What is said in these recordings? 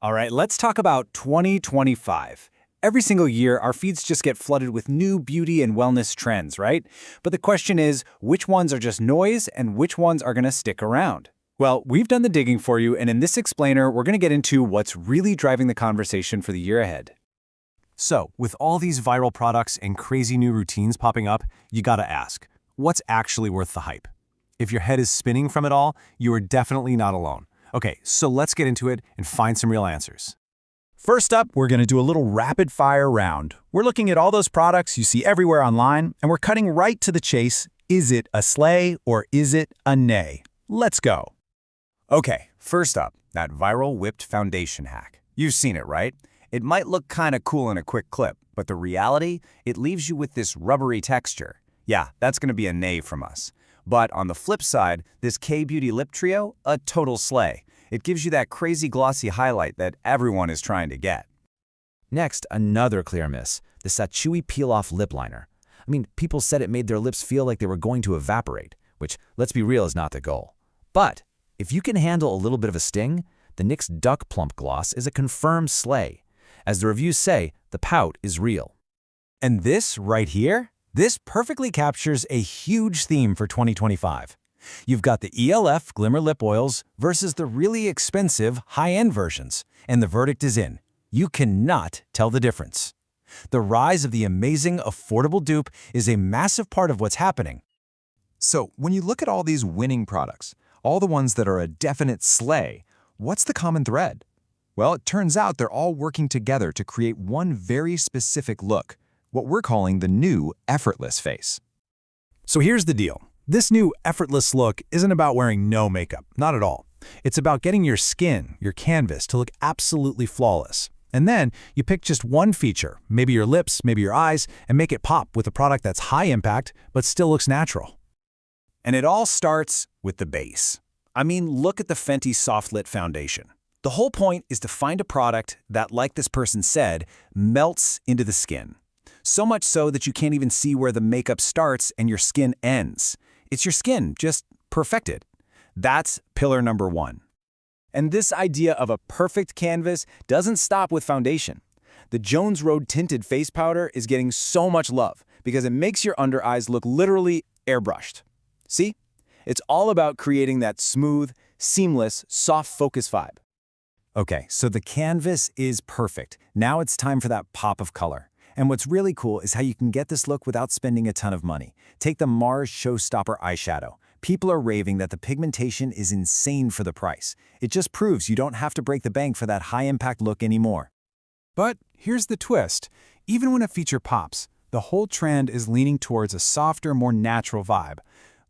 All right, let's talk about 2025. Every single year, our feeds just get flooded with new beauty and wellness trends, right? But the question is, which ones are just noise and which ones are going to stick around? Well, we've done the digging for you, and in this explainer, we're going to get into what's really driving the conversation for the year ahead. So, with all these viral products and crazy new routines popping up, you gotta ask, what's actually worth the hype? If your head is spinning from it all, you are definitely not alone. Okay, so let's get into it and find some real answers. First up, we're going to do a little rapid-fire round. We're looking at all those products you see everywhere online, and we're cutting right to the chase. Is it a sleigh or is it a nay? Let's go. Okay, first up, that viral whipped foundation hack. You've seen it, right? It might look kinda cool in a quick clip, but the reality, it leaves you with this rubbery texture. Yeah, that's gonna be a nay from us. But on the flip side, this K-Beauty Lip Trio, a total slay. It gives you that crazy glossy highlight that everyone is trying to get. Next, another clear miss, the Chewy Peel-Off Lip Liner. I mean, people said it made their lips feel like they were going to evaporate, which, let's be real, is not the goal. But if you can handle a little bit of a sting, the NYX Duck Plump Gloss is a confirmed slay. As the reviews say, the pout is real. And this right here, this perfectly captures a huge theme for 2025. You've got the ELF Glimmer Lip Oils versus the really expensive high-end versions, and the verdict is in. You cannot tell the difference. The rise of the amazing, affordable dupe is a massive part of what's happening. So, when you look at all these winning products, all the ones that are a definite slay, what's the common thread? Well, it turns out they're all working together to create one very specific look, what we're calling the new effortless face. So here's the deal. This new effortless look isn't about wearing no makeup, not at all. It's about getting your skin, your canvas, to look absolutely flawless. And then you pick just one feature, maybe your lips, maybe your eyes, and make it pop with a product that's high impact, but still looks natural. And it all starts with the base. I mean, look at the Fenty Soft Lit Foundation. The whole point is to find a product that, like this person said, melts into the skin. So much so that you can't even see where the makeup starts and your skin ends. It's your skin, just perfected. That's pillar number one. And this idea of a perfect canvas doesn't stop with foundation. The Jones Road Tinted Face Powder is getting so much love because it makes your under eyes look literally airbrushed. See? It's all about creating that smooth, seamless, soft focus vibe. Okay, so the canvas is perfect. Now it's time for that pop of color. And what's really cool is how you can get this look without spending a ton of money. Take the Mars Showstopper eyeshadow. People are raving that the pigmentation is insane for the price. It just proves you don't have to break the bank for that high-impact look anymore. But here's the twist. Even when a feature pops, the whole trend is leaning towards a softer, more natural vibe.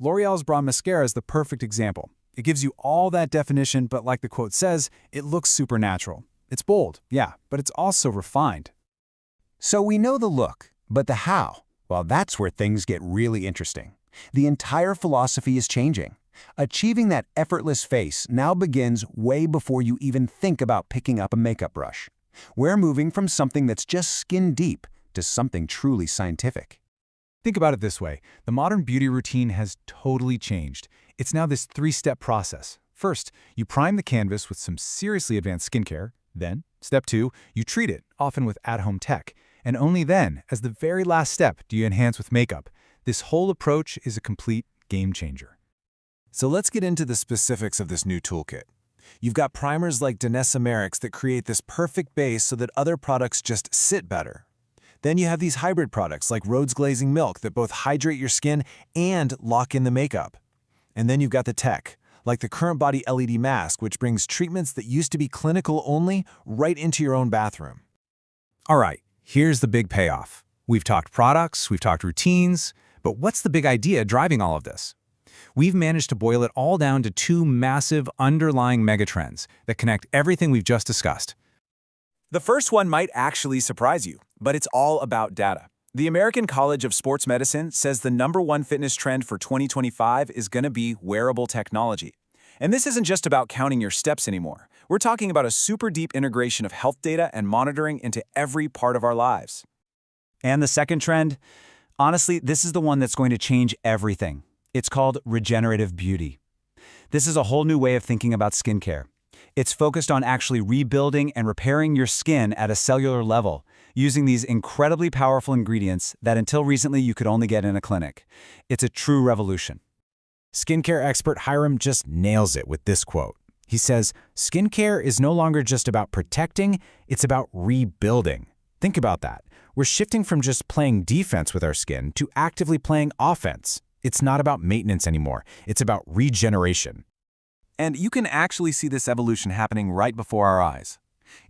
L'Oreal's Brow Mascara is the perfect example. It gives you all that definition, but like the quote says, it looks supernatural. It's bold, yeah, but it's also refined. So we know the look, but the how? Well, that's where things get really interesting. The entire philosophy is changing. Achieving that effortless face now begins way before you even think about picking up a makeup brush. We're moving from something that's just skin deep to something truly scientific. Think about it this way. The modern beauty routine has totally changed. It's now this three-step process. First, you prime the canvas with some seriously advanced skincare. Then, step 2, you treat it, often with at-home tech. And only then, as the very last step, do you enhance with makeup. This whole approach is a complete game changer. So let's get into the specifics of this new toolkit. You've got primers like Denesamerics that create this perfect base so that other products just sit better. Then you have these hybrid products like Rhodes Glazing Milk that both hydrate your skin and lock in the makeup. And then you've got the tech, like the CurrentBody LED mask, which brings treatments that used to be clinical only right into your own bathroom. All right, here's the big payoff. We've talked products, we've talked routines, but what's the big idea driving all of this? We've managed to boil it all down to two massive underlying megatrends that connect everything we've just discussed. The first one might actually surprise you, but it's all about data. The American College of Sports Medicine says the #1 fitness trend for 2025 is going to be wearable technology. And this isn't just about counting your steps anymore. We're talking about a super deep integration of health data and monitoring into every part of our lives. And the second trend? Honestly, this is the one that's going to change everything. It's called regenerative beauty. This is a whole new way of thinking about skincare. It's focused on actually rebuilding and repairing your skin at a cellular level, using these incredibly powerful ingredients that until recently you could only get in a clinic. It's a true revolution. Skincare expert Hiram just nails it with this quote. He says, skincare is no longer just about protecting, it's about rebuilding. Think about that. We're shifting from just playing defense with our skin to actively playing offense. It's not about maintenance anymore. It's about regeneration. And you can actually see this evolution happening right before our eyes.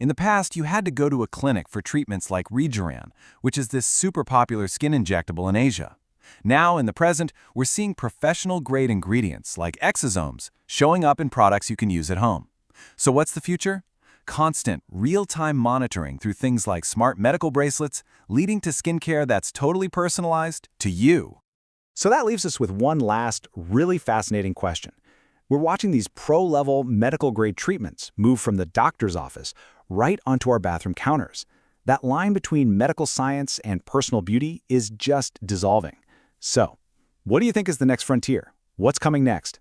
In the past, you had to go to a clinic for treatments like Regeran, which is this super popular skin injectable in Asia. Now, in the present, we're seeing professional-grade ingredients like exosomes showing up in products you can use at home. So what's the future? Constant, real-time monitoring through things like smart medical bracelets, leading to skincare that's totally personalized to you. So that leaves us with one last, really fascinating question. We're watching these pro-level medical-grade treatments move from the doctor's office right onto our bathroom counters. That line between medical science and personal beauty is just dissolving. So, what do you think is the next frontier? What's coming next?